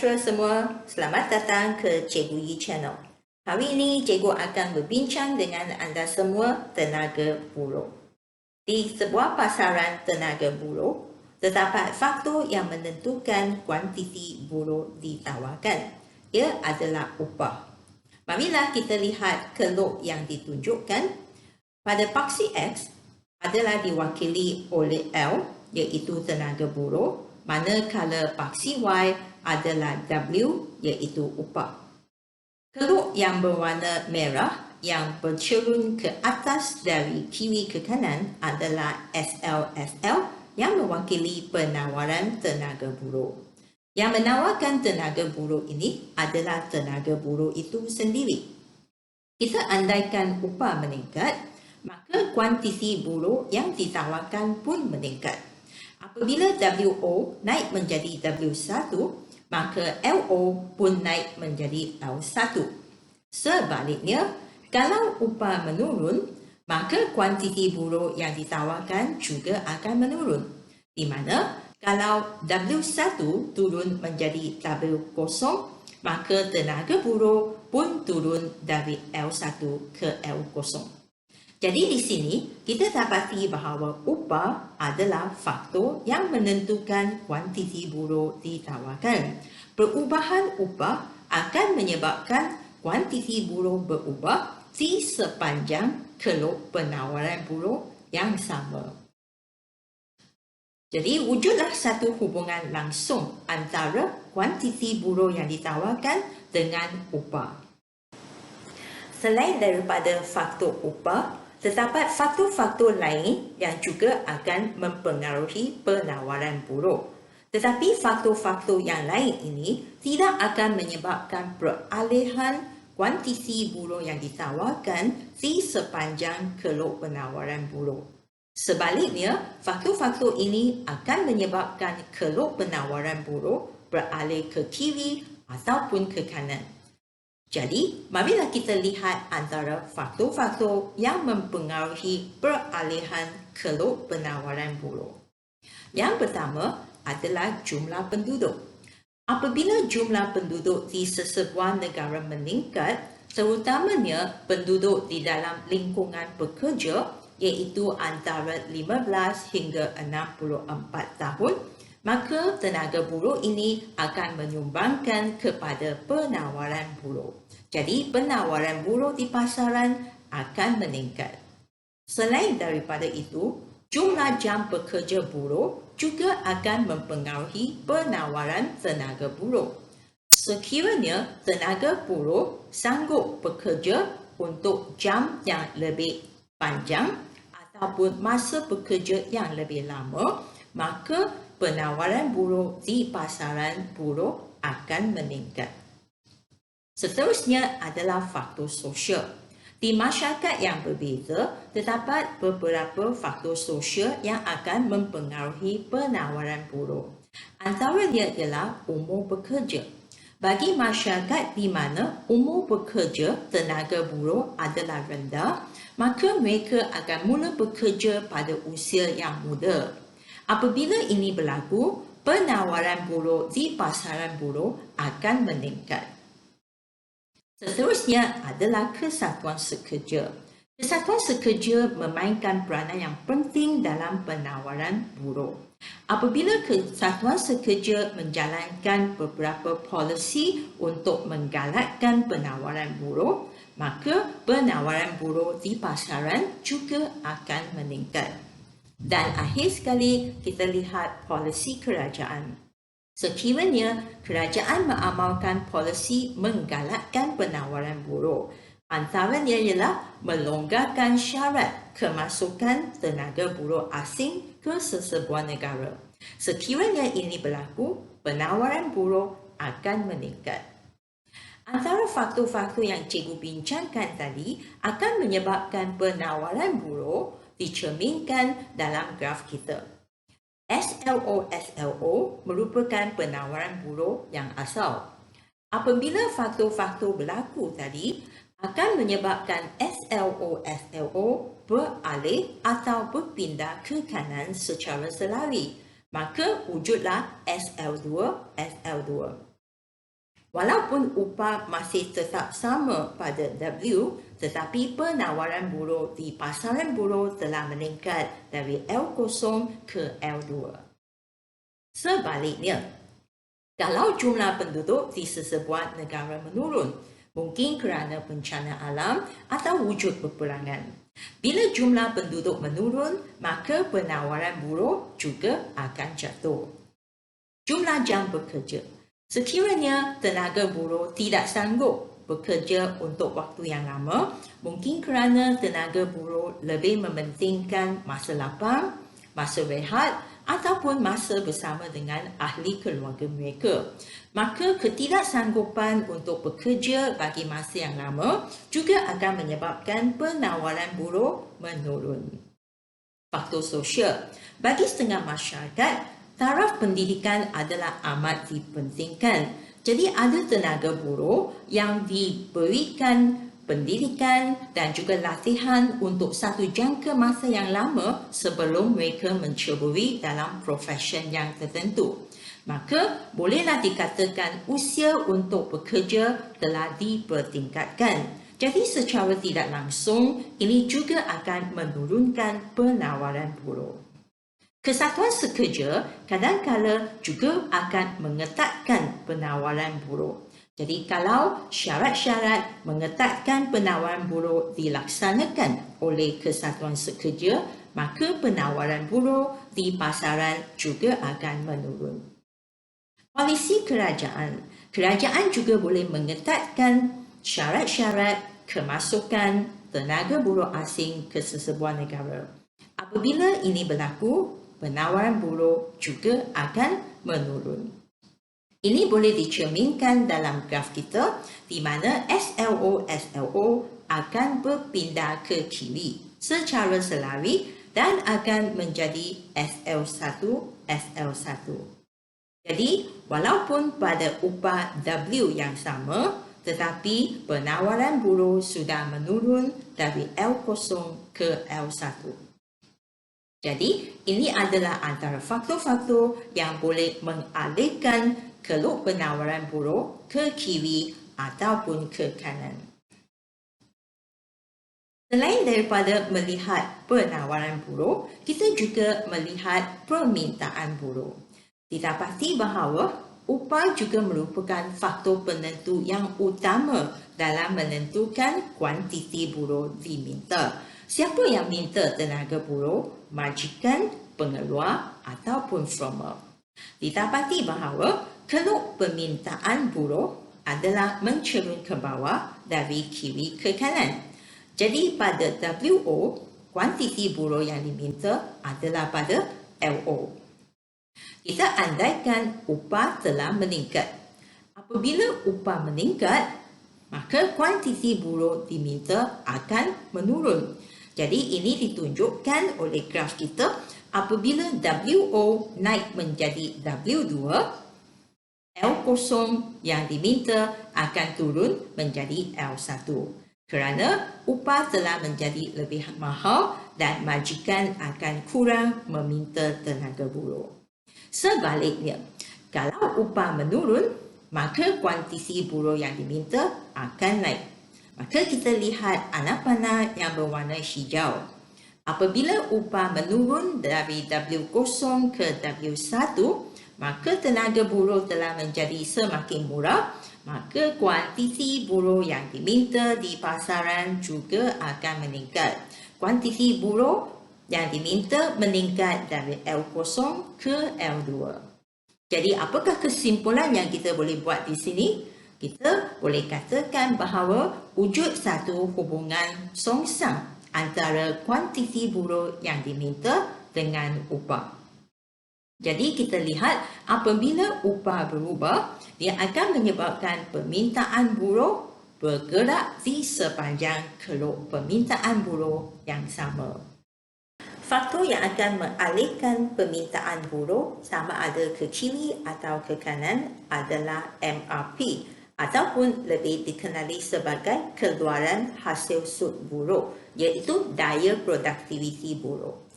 Saudara semua, selamat datang ke Cikgu Yi Channel. Hari ini Cikgu akan berbincang dengan anda semua tenaga buruh. Di sebuah pasaran tenaga buruh, terdapat faktor yang menentukan kuantiti buruh ditawarkan. Ia adalah upah. Marilah kita lihat kelok yang ditunjukkan. Pada paksi X adalah diwakili oleh L, iaitu tenaga buruh, manakala paksi Y adalah W, iaitu upah. Kelok yang berwarna merah yang bercerun ke atas dari kiri ke kanan adalah SLSL yang mewakili penawaran tenaga buruh. Yang menawarkan tenaga buruh ini adalah tenaga buruh itu sendiri. Kita andaikan upah meningkat, maka kuantiti buruh yang ditawarkan pun meningkat. Apabila WO naik menjadi W1, maka LO pun naik menjadi L1. Sebaliknya, kalau upah menurun, maka kuantiti buruh yang ditawarkan juga akan menurun. Di mana kalau W1 turun menjadi W0, maka tenaga buruh pun turun dari L1 ke L0. Jadi di sini kita dapati bahawa upah adalah faktor yang menentukan kuantiti buruh ditawarkan. Perubahan upah akan menyebabkan kuantiti buruh berubah di sepanjang kelok penawaran buruh yang sama. Jadi wujudlah satu hubungan langsung antara kuantiti buruh yang ditawarkan dengan upah. Selain daripada faktor upah, terdapat faktor-faktor lain yang juga akan mempengaruhi penawaran buruh. Tetapi faktor-faktor yang lain ini tidak akan menyebabkan peralihan kuantiti buruh yang ditawarkan di sepanjang kelok penawaran buruh. Sebaliknya, faktor-faktor ini akan menyebabkan kelok penawaran buruh beralih ke kiri ataupun ke kanan. Jadi, marilah kita lihat antara faktor-faktor yang mempengaruhi peralihan kelok penawaran buruh. Yang pertama adalah jumlah penduduk. Apabila jumlah penduduk di sesebuah negara meningkat, terutamanya penduduk di dalam lingkungan pekerja, iaitu antara 15 hingga 64 tahun, maka tenaga buruh ini akan menyumbangkan kepada penawaran buruh. Jadi penawaran buruh di pasaran akan meningkat. Selain daripada itu, jumlah jam bekerja buruh juga akan mempengaruhi penawaran tenaga buruh. Sekiranya tenaga buruh sanggup bekerja untuk jam yang lebih panjang ataupun masa bekerja yang lebih lama, maka penawaran buruh di pasaran buruh akan meningkat. Seterusnya adalah faktor sosial. Di masyarakat yang berbeza, terdapat beberapa faktor sosial yang akan mempengaruhi penawaran buruh. Antaranya ialah umur bekerja. Bagi masyarakat di mana umur bekerja tenaga buruh adalah rendah, maka mereka akan mula bekerja pada usia yang muda. Apabila ini berlaku, penawaran buruh di pasaran buruh akan meningkat. Seterusnya adalah kesatuan sekerja. Kesatuan sekerja memainkan peranan yang penting dalam penawaran buruh. Apabila kesatuan sekerja menjalankan beberapa polisi untuk menggalakkan penawaran buruh, maka penawaran buruh di pasaran juga akan meningkat. Dan akhir sekali, kita lihat polisi kerajaan. Sekiranya kerajaan mengamalkan polisi menggalakkan penawaran buruh, antaranya ialah melonggarkan syarat kemasukan tenaga buruh asing ke sesebuah negara. Sekiranya ini berlaku, penawaran buruh akan meningkat. Antara faktor-faktor yang cikgu bincangkan tadi akan menyebabkan penawaran buruh dicerminkan dalam graf kita. SLO merupakan penawaran buruh yang asal. Apabila faktor-faktor berlaku tadi, akan menyebabkan SLO beralih atau berpindah ke kanan secara selari. Maka wujudlah SL2. Walaupun upah masih tetap sama pada W, tetapi penawaran buruh di pasaran buruh telah meningkat dari L0 ke L2. Sebaliknya, kalau jumlah penduduk di sesebuah negara menurun, mungkin kerana bencana alam atau wujud peperangan. Bila jumlah penduduk menurun, maka penawaran buruh juga akan jatuh. Jumlah jam bekerja. Sekiranya tenaga buruh tidak sanggup bekerja untuk waktu yang lama, mungkin kerana tenaga buruh lebih mementingkan masa lapang, masa rehat ataupun masa bersama dengan ahli keluarga mereka. Maka ketidaksanggupan untuk bekerja bagi masa yang lama juga akan menyebabkan penawaran buruh menurun. Faktor sosial. Bagi setengah masyarakat, taraf pendidikan adalah amat dipentingkan. Jadi ada tenaga buruh yang diberikan pendidikan dan juga latihan untuk satu jangka masa yang lama sebelum mereka menceburi dalam profesi yang tertentu. Maka bolehlah dikatakan usia untuk bekerja telah dipertingkatkan. Jadi secara tidak langsung ini juga akan menurunkan penawaran buruh. Kesatuan sekerja kadang-kala juga akan mengetatkan penawaran buruh. Jadi kalau syarat-syarat mengetatkan penawaran buruh dilaksanakan oleh kesatuan sekerja, maka penawaran buruh di pasaran juga akan menurun. Polisi kerajaan. Kerajaan juga boleh mengetatkan syarat-syarat kemasukan tenaga buruh asing ke sesebuah negara. Apabila ini berlaku, penawaran buruh juga akan menurun. Ini boleh dicerminkan dalam graf kita di mana SLO akan berpindah ke kiri secara selari dan akan menjadi SL1. Jadi, walaupun pada upah W yang sama, tetapi penawaran buruh sudah menurun dari L0 ke L1. Jadi, ini adalah antara faktor-faktor yang boleh mengalihkan keluk penawaran buruh ke kiri ataupun ke kanan. Selain daripada melihat penawaran buruh, kita juga melihat permintaan buruh. Didapati bahawa upah juga merupakan faktor penentu yang utama dalam menentukan kuantiti buruh diminta. Siapa yang minta tenaga buruh? Majikan, pengeluar ataupun firma. Didapati bahawa keluk permintaan buruh adalah mencerun ke bawah dari kiri ke kanan. Jadi pada WO, kuantiti buruh yang diminta adalah pada LO. Kita andaikan upah telah meningkat. Apabila upah meningkat, maka kuantiti buruh diminta akan menurun. Jadi ini ditunjukkan oleh graf kita apabila WO naik menjadi W2, L0 yang diminta akan turun menjadi L1 kerana upah telah menjadi lebih mahal dan majikan akan kurang meminta tenaga buruh. Sebaliknya, kalau upah menurun, maka kuantiti buruh yang diminta akan naik. Maka kita lihat anak panah yang berwarna hijau. Apabila upah menurun dari W0 ke W1, maka tenaga buruh telah menjadi semakin murah, maka kuantiti buruh yang diminta di pasaran juga akan meningkat. Kuantiti buruh yang diminta meningkat dari L0 ke L2. Jadi apakah kesimpulan yang kita boleh buat di sini? Kita boleh katakan bahawa wujud satu hubungan songsang antara kuantiti buruh yang diminta dengan upah. Jadi kita lihat apabila upah berubah, dia akan menyebabkan permintaan buruh bergerak di sepanjang keluk permintaan buruh yang sama. Faktor yang akan mengalihkan permintaan buruh sama ada ke kiri atau ke kanan adalah MRP ataupun lebih dikenali sebagai keluaran hasil sud buruh, iaitu daya produktiviti buruh.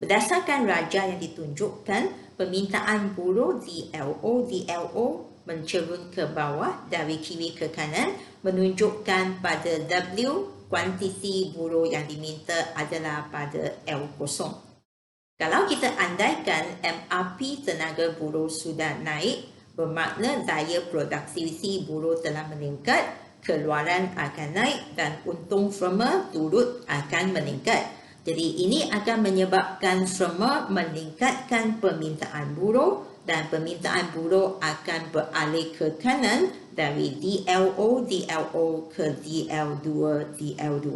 Berdasarkan raja yang ditunjukkan, permintaan buruh di LO mencerun ke bawah dari kiri ke kanan menunjukkan pada W kuantiti buruh yang diminta adalah pada L0. Kalau kita andaikan MRP tenaga buruh sudah naik, bermakna daya produktiviti buruh telah meningkat, keluaran akan naik dan untung firma turut akan meningkat. Jadi ini akan menyebabkan firma meningkatkan permintaan buruh dan permintaan buruh akan beralih ke kanan dari DLO ke DL2.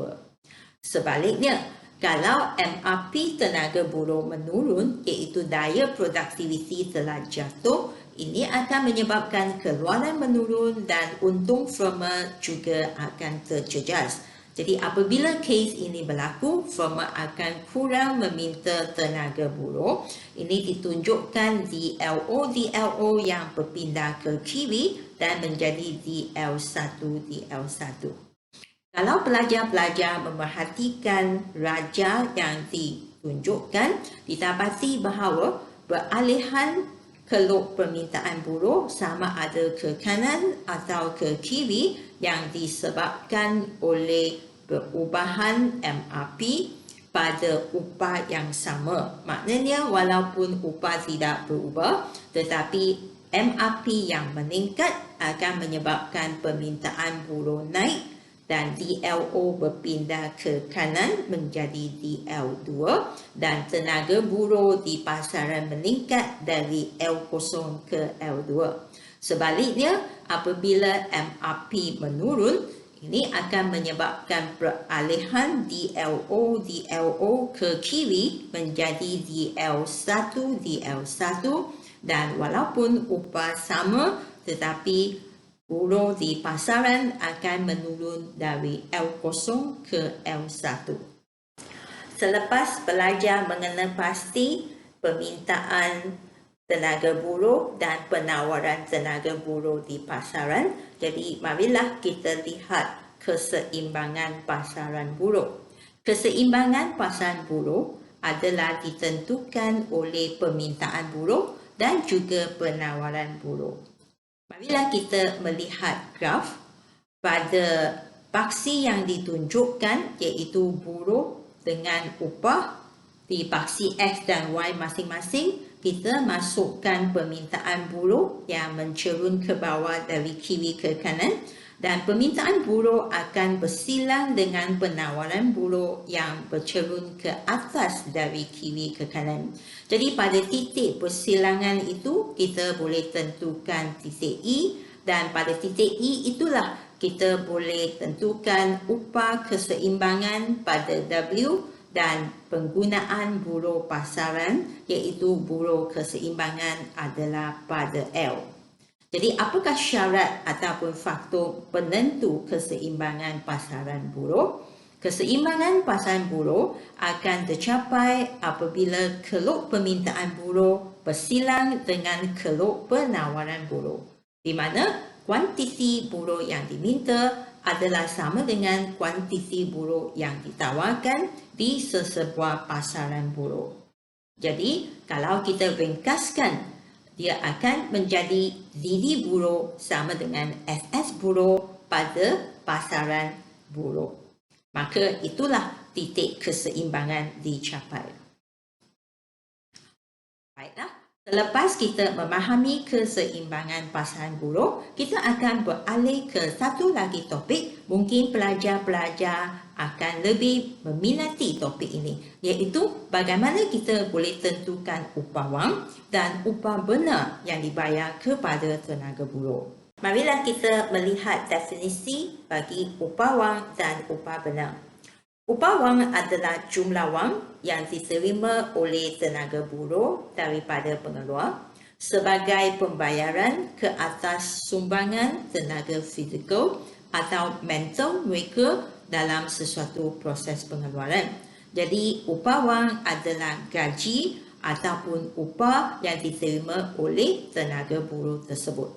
Sebaliknya, kalau MRP tenaga buruh menurun, iaitu daya produktiviti telah jatuh, ini akan menyebabkan keluaran menurun dan untung firma juga akan terjejas. Jadi apabila kes ini berlaku, firma akan kurang meminta tenaga buruh. Ini ditunjukkan DLO yang berpindah ke kiri dan menjadi DL1. Kalau pelajar-pelajar memerhatikan raja yang ditunjukkan, didapati bahawa beralihan keluk permintaan buruh sama ada ke kanan atau ke kiri yang disebabkan oleh perubahan MRP pada upah yang sama. Maknanya walaupun upah tidak berubah, tetapi MRP yang meningkat akan menyebabkan permintaan buruh naik dan DLO berpindah ke kanan menjadi DL2 dan tenaga buruh di pasaran meningkat dari L0 ke L2. Sebaliknya, apabila MRP menurun, ini akan menyebabkan peralihan DLO ke kiri menjadi DL1 dan walaupun upah sama tetapi buruh di pasaran akan menurun dari L0 ke L1. Selepas belajar mengenai pasti permintaan tenaga buruh dan penawaran tenaga buruh di pasaran, jadi marilah kita lihat keseimbangan pasaran buruh. Keseimbangan pasaran buruh adalah ditentukan oleh permintaan buruh dan juga penawaran buruh. Marilah kita melihat graf pada paksi yang ditunjukkan iaitu buruh dengan upah di paksi X dan Y masing-masing. Kita masukkan permintaan buruh yang mencerun ke bawah dari kiri ke kanan dan permintaan buruh akan bersilang dengan penawaran buruh yang bercerun ke atas dari kiri ke kanan. Jadi pada titik persilangan itu kita boleh tentukan titik E dan pada titik E itulah kita boleh tentukan upah keseimbangan pada W dan penggunaan buruh pasaran iaitu buruh keseimbangan adalah pada L. Jadi apakah syarat ataupun faktor penentu keseimbangan pasaran buruh? Keseimbangan pasaran buruh akan tercapai apabila keluk permintaan buruh bersilang dengan keluk penawaran buruh, di mana kuantiti buruh yang diminta adalah sama dengan kuantiti buruh yang ditawarkan di sesebuah pasaran buruh. Jadi kalau kita ringkaskan, dia akan menjadi DD buruh sama dengan SS buruh pada pasaran buruh. Maka itulah titik keseimbangan dicapai. Baiklah, selepas kita memahami keseimbangan pasaran buruh, kita akan beralih ke satu lagi topik. Mungkin pelajar-pelajar akan lebih meminati topik ini, iaitu bagaimana kita boleh tentukan upah wang dan upah benar yang dibayar kepada tenaga buruh. Marilah kita melihat definisi bagi upah wang dan upah benar. Upah wang adalah jumlah wang yang diterima oleh tenaga buruh daripada pengeluar sebagai pembayaran ke atas sumbangan tenaga fizikal atau mental mereka dalam sesuatu proses pengeluaran. Jadi upah wang adalah gaji ataupun upah yang diterima oleh tenaga buruh tersebut.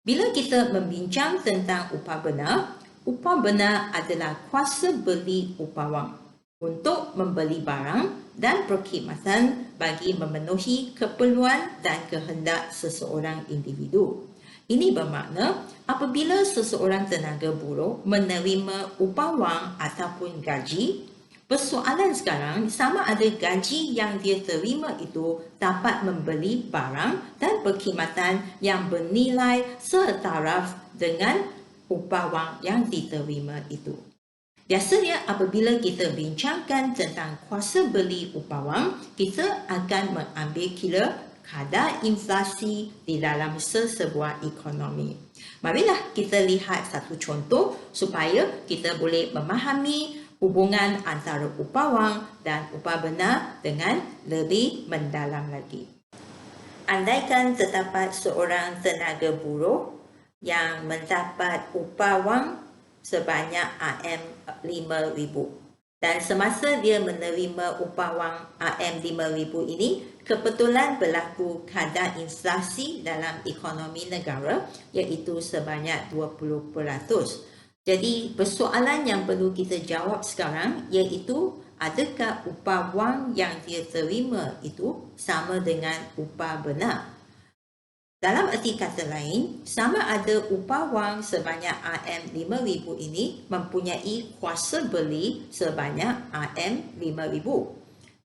Bila kita membincang tentang upah benar adalah kuasa beli upah wang untuk membeli barang dan perkhidmatan bagi memenuhi keperluan dan kehendak seseorang individu. Ini bermakna apabila seseorang tenaga buruh menerima upah wang ataupun gaji, persoalan sekarang sama ada gaji yang dia terima itu dapat membeli barang dan perkhidmatan yang bernilai setaraf dengan upah wang yang diterima itu. Biasanya apabila kita bincangkan tentang kuasa beli upah wang, kita akan mengambil kira kadar inflasi di dalam sesebuah ekonomi. Marilah kita lihat satu contoh supaya kita boleh memahami hubungan antara upah wang dan upah benar dengan lebih mendalam lagi. Andaikan terdapat seorang tenaga buruh yang mendapat upah wang sebanyak RM5,000 dan semasa dia menerima upah wang RM5,000 ini kebetulan berlaku kadar inflasi dalam ekonomi negara iaitu sebanyak 20%. Jadi persoalan yang perlu kita jawab sekarang iaitu adakah upah wang yang dia terima itu sama dengan upah benar? Dalam erti kata lain, sama ada upah wang sebanyak RM5,000 ini mempunyai kuasa beli sebanyak RM5,000.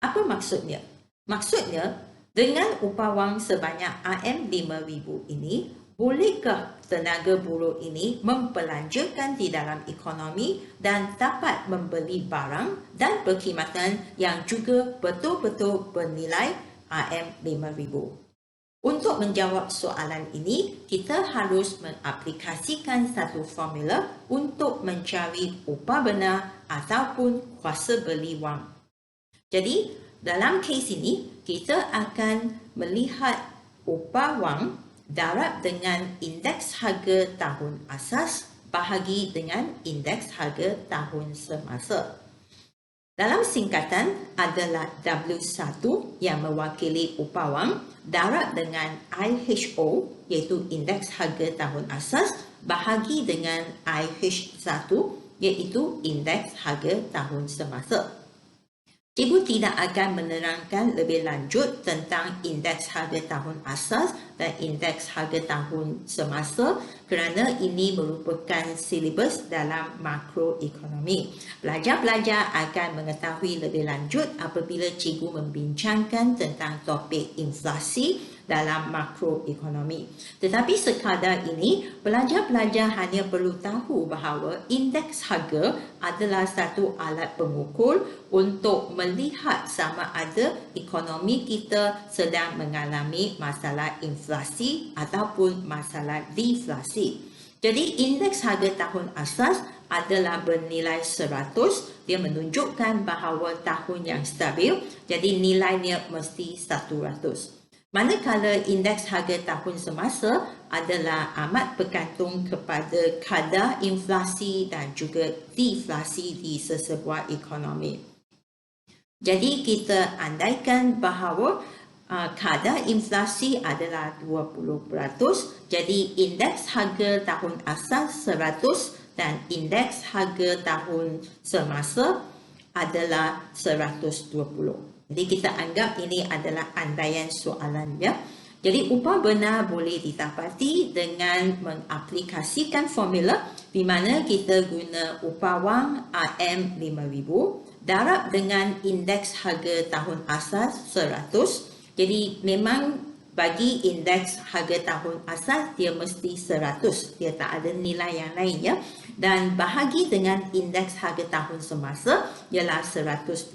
Apa maksudnya? Maksudnya, dengan upah wang sebanyak RM5,000 ini, bolehkah tenaga buruh ini membelanjakan di dalam ekonomi dan dapat membeli barang dan perkhidmatan yang juga betul-betul bernilai RM5,000? Untuk menjawab soalan ini, kita harus mengaplikasikan satu formula untuk mencari upah benar ataupun kuasa beli wang. Jadi, dalam kes ini, kita akan melihat upah wang darab dengan indeks harga tahun asas bahagi dengan indeks harga tahun semasa. Dalam singkatan adalah W1 yang mewakili upah wang darab dengan IHO iaitu indeks harga tahun asas bahagi dengan IH1 iaitu indeks harga tahun semasa. Cikgu tidak akan menerangkan lebih lanjut tentang indeks harga tahun asas dan indeks harga tahun semasa kerana ini merupakan silibus dalam makroekonomi. Pelajar-pelajar akan mengetahui lebih lanjut apabila cikgu membincangkan tentang topik inflasi dalam makroekonomi. Tetapi sekadar ini, pelajar-pelajar hanya perlu tahu bahawa indeks harga adalah satu alat pengukur untuk melihat sama ada ekonomi kita sedang mengalami masalah inflasi ataupun masalah deflasi. Jadi indeks harga tahun asas adalah bernilai 100, dia menunjukkan bahawa tahun yang stabil, jadi nilainya mesti 100. Manakala indeks harga tahun semasa adalah amat bergantung kepada kadar inflasi dan juga deflasi di sesebuah ekonomi. Jadi kita andaikan bahawa kadar inflasi adalah 20%, jadi indeks harga tahun asas 100 dan indeks harga tahun semasa adalah 120. Jadi kita anggap ini adalah andaian soalan ya. Jadi upah benar boleh didapati dengan mengaplikasikan formula di mana kita guna upah wang RM5,000 darab dengan indeks harga tahun asas 100. Jadi memang bagi indeks harga tahun asas dia mesti 100, dia tak ada nilai yang lain ya. Dan bahagi dengan indeks harga tahun semasa ialah 120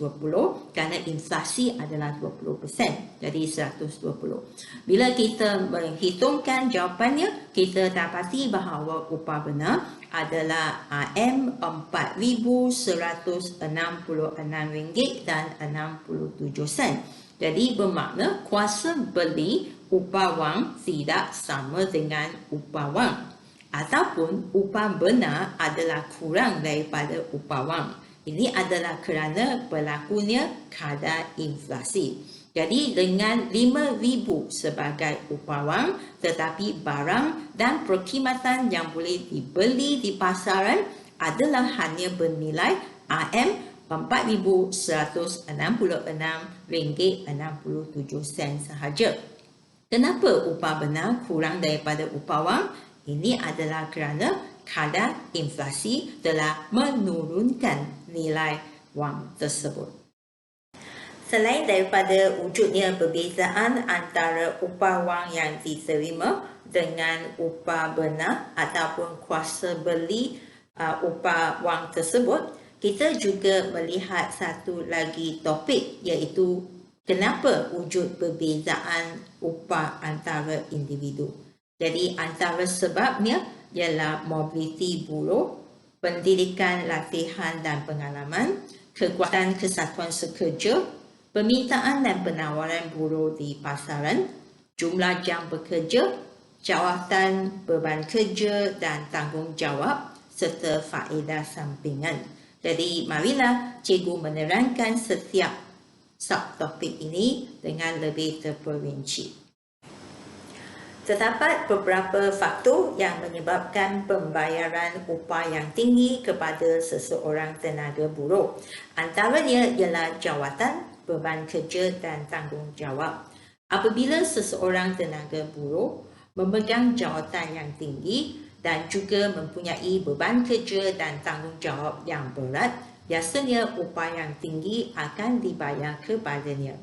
kerana inflasi adalah 20%, jadi 120. Bila kita menghitungkan jawapannya, kita dapati bahawa upah benar adalah RM4,166.67. Jadi bermakna kuasa beli upah wang tidak sama dengan upah wang ataupun upah benar adalah kurang daripada upah wang. Ini adalah kerana berlakunya kadar inflasi. Jadi dengan 5,000 sebagai upah wang tetapi barang dan perkhidmatan yang boleh dibeli di pasaran adalah hanya bernilai RM4,166.67 sahaja. Kenapa upah benar kurang daripada upah wang? Ini adalah kerana kadar inflasi telah menurunkan nilai wang tersebut. Selain daripada wujudnya perbezaan antara upah wang yang diterima dengan upah benar ataupun kuasa beli upah wang tersebut, kita juga melihat satu lagi topik, iaitu kenapa wujud perbezaan upah antara individu. Jadi antara sebabnya ialah mobiliti buruh, pendidikan, latihan dan pengalaman, kekuatan kesatuan sekerja, permintaan dan penawaran buruh di pasaran, jumlah jam bekerja, jawatan beban kerja dan tanggungjawab serta faedah sampingan. Jadi marilah cikgu menerangkan setiap subtopik ini dengan lebih terperinci. Terdapat beberapa faktor yang menyebabkan pembayaran upah yang tinggi kepada seseorang tenaga buruh. Antaranya ialah jawatan, beban kerja dan tanggungjawab. Apabila seseorang tenaga buruh memegang jawatan yang tinggi dan juga mempunyai beban kerja dan tanggungjawab yang berat, biasanya upah yang tinggi akan dibayar kepadanya.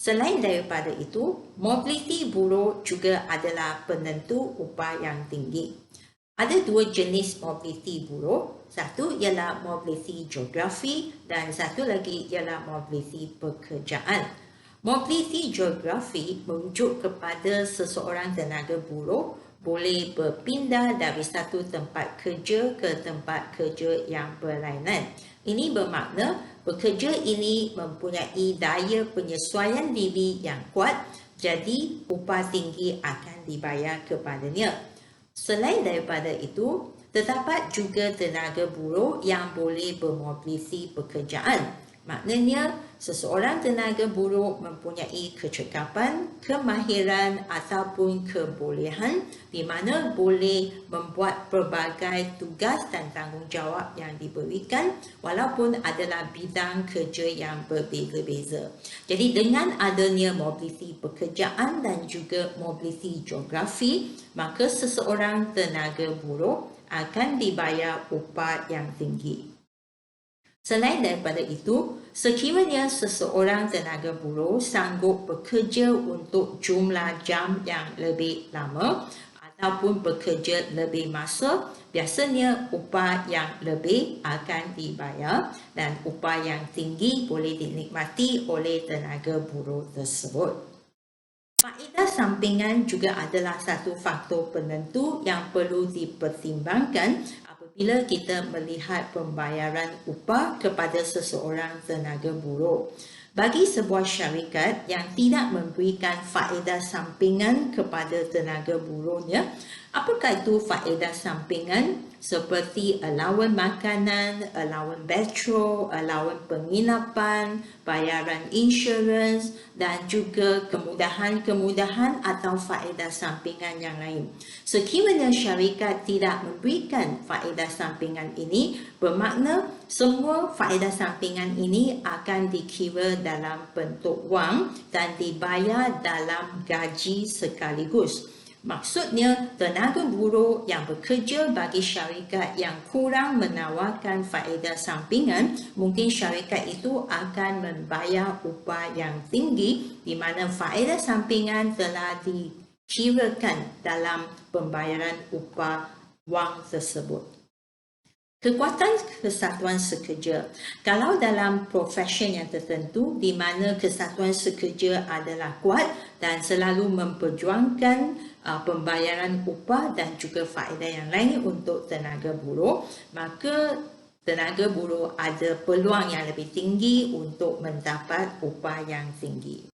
Selain daripada itu, mobiliti buruh juga adalah penentu upah yang tinggi. Ada dua jenis mobiliti buruh. Satu ialah mobiliti geografi dan satu lagi ialah mobiliti pekerjaan. Mobiliti geografi merujuk kepada seseorang tenaga buruh boleh berpindah dari satu tempat kerja ke tempat kerja yang berlainan. Ini bermakna pekerja ini mempunyai daya penyesuaian diri yang kuat, jadi upah tinggi akan dibayar kepadanya. Selain daripada itu, terdapat juga tenaga buruh yang boleh bermobiliti pekerjaan. Maknanya, seseorang tenaga buruh mempunyai kecekapan, kemahiran ataupun kebolehan di mana boleh membuat pelbagai tugas dan tanggungjawab yang diberikan walaupun adalah bidang kerja yang berbeza-beza. Jadi dengan adanya mobiliti pekerjaan dan juga mobiliti geografi, maka seseorang tenaga buruh akan dibayar upah yang tinggi. Selain daripada itu, sekiranya seseorang tenaga buruh sanggup bekerja untuk jumlah jam yang lebih lama ataupun bekerja lebih masa, biasanya upah yang lebih akan dibayar dan upah yang tinggi boleh dinikmati oleh tenaga buruh tersebut. Faedah sampingan juga adalah satu faktor penentu yang perlu dipertimbangkan apabila kita melihat pembayaran upah kepada seseorang tenaga buruh. Bagi sebuah syarikat yang tidak memberikan faedah sampingan kepada tenaga buruhnya, apakah itu faedah sampingan? Seperti allowance makanan, allowance petrol, allowance penginapan, bayaran insurans dan juga kemudahan-kemudahan atau faedah sampingan yang lain. Sekiranya syarikat tidak memberikan faedah sampingan ini, bermakna semua faedah sampingan ini akan dikira dalam bentuk wang dan dibayar dalam gaji sekaligus. Maksudnya, tenaga buruh yang bekerja bagi syarikat yang kurang menawarkan faedah sampingan, mungkin syarikat itu akan membayar upah yang tinggi di mana faedah sampingan telah dikirakan dalam pembayaran upah wang tersebut. Kekuatan kesatuan sekerja. Kalau dalam profesion yang tertentu di mana kesatuan sekerja adalah kuat dan selalu memperjuangkan pembayaran upah dan juga faedah yang lain untuk tenaga buruh, maka tenaga buruh ada peluang yang lebih tinggi untuk mendapat upah yang tinggi.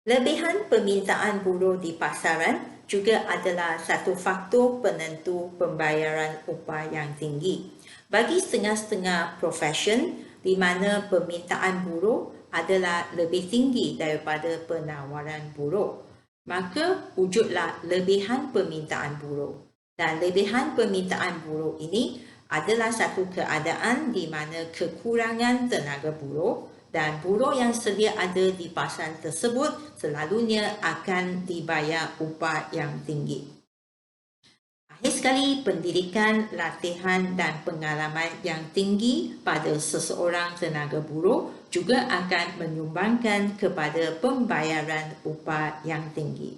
Lebihan permintaan buruh di pasaran juga adalah satu faktor penentu pembayaran upah yang tinggi. Bagi setengah-setengah profesion di mana permintaan buruh adalah lebih tinggi daripada penawaran buruh, maka wujudlah lebihan permintaan buruh. Dan lebihan permintaan buruh ini adalah satu keadaan di mana kekurangan tenaga buruh dan buruh yang sedia ada di pasaran tersebut selalunya akan dibayar upah yang tinggi. Akhir sekali, pendidikan, latihan dan pengalaman yang tinggi pada seseorang tenaga buruh juga akan menyumbangkan kepada pembayaran upah yang tinggi.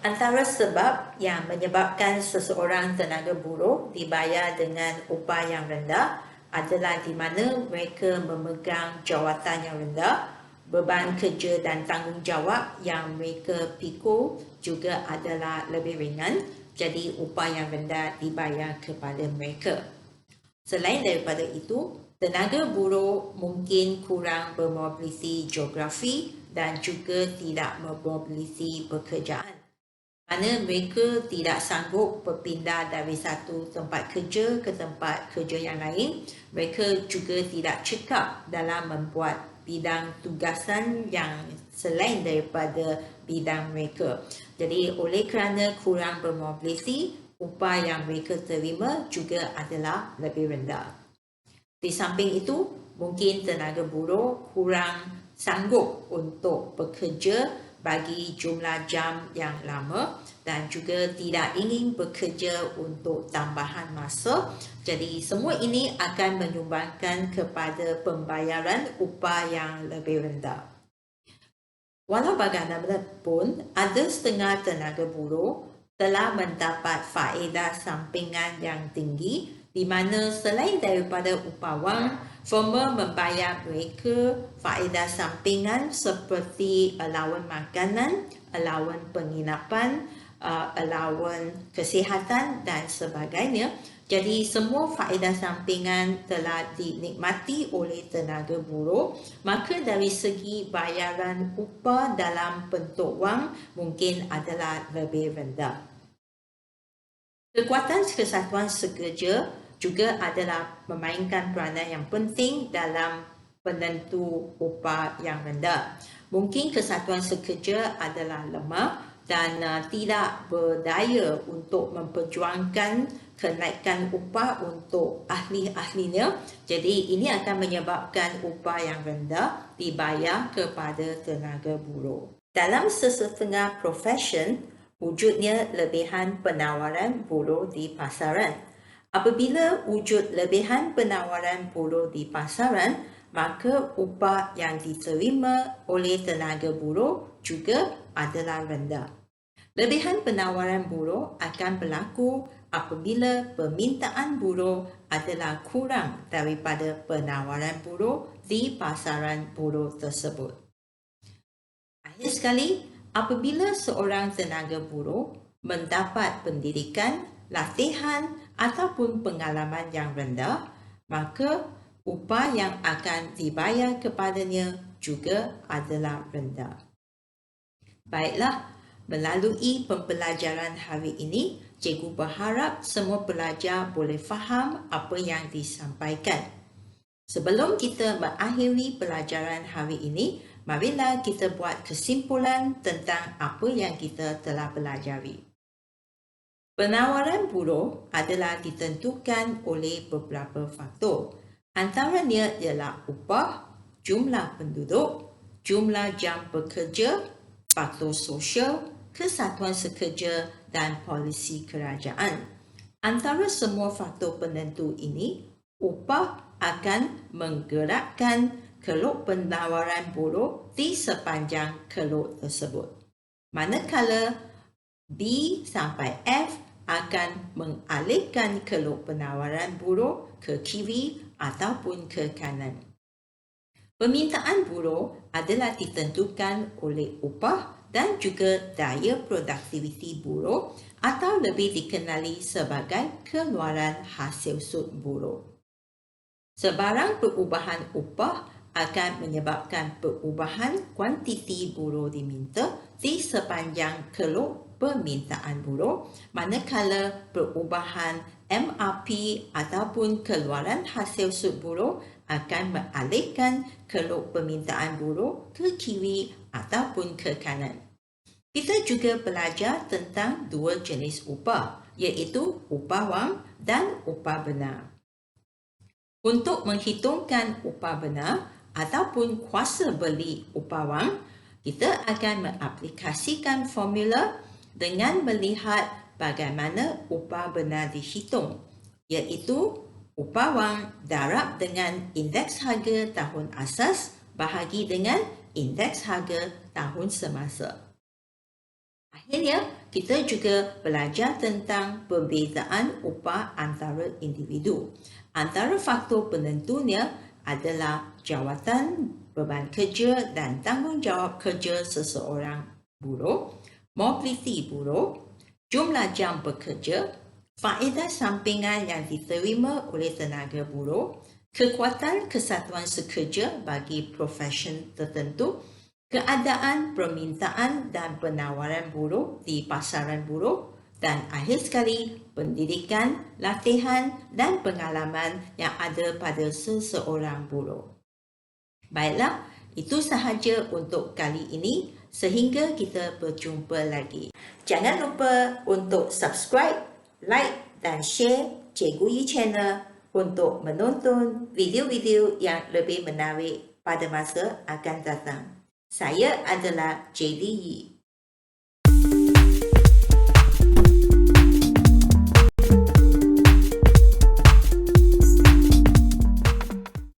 Antara sebab yang menyebabkan seseorang tenaga buruh dibayar dengan upah yang rendah adalah di mana mereka memegang jawatan yang rendah, beban kerja dan tanggungjawab yang mereka pikul juga adalah lebih ringan, jadi upah yang rendah dibayar kepada mereka. Selain daripada itu, tenaga buruh mungkin kurang bermobiliti geografi dan juga tidak bermobiliti pekerjaan, mana mereka tidak sanggup berpindah dari satu tempat kerja ke tempat kerja yang lain. Mereka juga tidak cekap dalam membuat bidang tugasan yang selain daripada bidang mereka. Jadi oleh kerana kurang bermobiliti, upah yang mereka terima juga adalah lebih rendah. Di samping itu, mungkin tenaga buruh kurang sanggup untuk bekerja bagi jumlah jam yang lama dan juga tidak ingin bekerja untuk tambahan masa. Jadi semua ini akan menyumbangkan kepada pembayaran upah yang lebih rendah. Walau bagaimanapun, ada setengah tenaga buruh telah mendapat faedah sampingan yang tinggi di mana selain daripada upah wang, firma membayar mereka faedah sampingan seperti allowance makanan, allowance penginapan, allowance kesihatan dan sebagainya. Jadi semua faedah sampingan telah dinikmati oleh tenaga buruh, maka dari segi bayaran upah dalam bentuk wang mungkin adalah lebih rendah. Kekuatan kesatuan sekerja juga adalah memainkan peranan yang penting dalam penentu upah yang rendah. Mungkin kesatuan sekerja adalah lemah dan tidak berdaya untuk memperjuangkan kenaikan upah untuk ahli-ahlinya. Jadi ini akan menyebabkan upah yang rendah dibayar kepada tenaga buruh. Dalam sesetengah profesion, wujudnya lebihan penawaran buruh di pasaran. Apabila wujud lebihan penawaran buruh di pasaran, maka upah yang diterima oleh tenaga buruh juga adalah rendah. Lebihan penawaran buruh akan berlaku apabila permintaan buruh adalah kurang daripada penawaran buruh di pasaran buruh tersebut. Akhir sekali, apabila seorang tenaga buruh mendapat pendidikan, latihan ataupun pengalaman yang rendah, maka upah yang akan dibayar kepadanya juga adalah rendah. Baiklah, melalui pembelajaran hari ini, cikgu berharap semua pelajar boleh faham apa yang disampaikan. Sebelum kita mengakhiri pelajaran hari ini, marilah kita buat kesimpulan tentang apa yang kita telah pelajari. Penawaran buruh adalah ditentukan oleh beberapa faktor. Antaranya ialah upah, jumlah penduduk, jumlah jam bekerja, faktor sosial, kesatuan sekerja dan polisi kerajaan. Antara semua faktor penentu ini, upah akan menggerakkan keluk penawaran buruh di sepanjang keluk tersebut. Manakala B sampai F akan mengalihkan keluk penawaran buruh ke kiri ataupun ke kanan. Permintaan buruh adalah ditentukan oleh upah dan juga daya produktiviti buruh atau lebih dikenali sebagai keluaran hasil sud buruh. Sebarang perubahan upah akan menyebabkan perubahan kuantiti buruh diminta di sepanjang keluk permintaan buruh, manakala perubahan MRP ataupun keluaran hasil sud buruh akan mengalihkan keluk permintaan buruh ke kiri ataupun ke kanan. Kita juga belajar tentang dua jenis upah, iaitu upah wang dan upah benar. Untuk menghitungkan upah benar, ataupun kuasa beli upah wang, kita akan mengaplikasikan formula dengan melihat bagaimana upah benar dihitung, iaitu upah wang darab dengan indeks harga tahun asas bahagi dengan indeks harga tahun semasa. Akhirnya, kita juga belajar tentang perbezaan upah antara individu. Antara faktor penentunya adalah jawatan, beban kerja dan tanggungjawab kerja seseorang buruh, mobiliti buruh, jumlah jam bekerja, faedah sampingan yang diterima oleh tenaga buruh, kekuatan kesatuan sekerja bagi profesion tertentu, keadaan permintaan dan penawaran buruh di pasaran buruh, dan akhir sekali pendidikan, latihan dan pengalaman yang ada pada seseorang buruh. Baiklah, itu sahaja untuk kali ini. Sehingga kita berjumpa lagi. Jangan lupa untuk subscribe, like dan share Cikgu Yi Channel untuk menonton video-video yang lebih menarik pada masa akan datang. Saya adalah JD Yi.